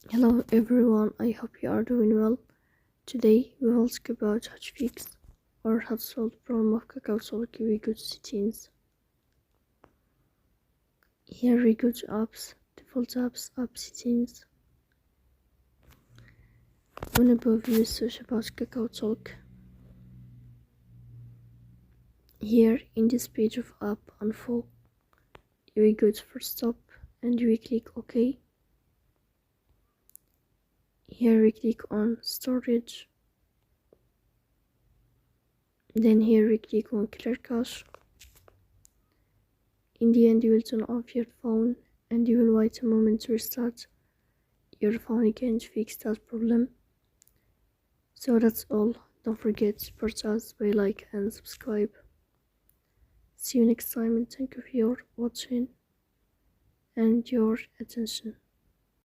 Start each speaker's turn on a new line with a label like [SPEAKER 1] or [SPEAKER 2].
[SPEAKER 1] Hello everyone, I hope you are doing well. Today we will talk about how to fix or how to solve the problem of KakaoTalk with good settings. Here we go to apps, default apps, app settings. When above you search about KakaoTalk. Here in this page of app info, you will go to first stop and you will click OK. Here we click on storage. Then here we click on clear cache. In the end, you will turn off your phone and you will wait a moment to restart your phone again to fix that problem. So that's all. Don't forget to support us by like and subscribe. See you next time and thank you for your watching and your attention.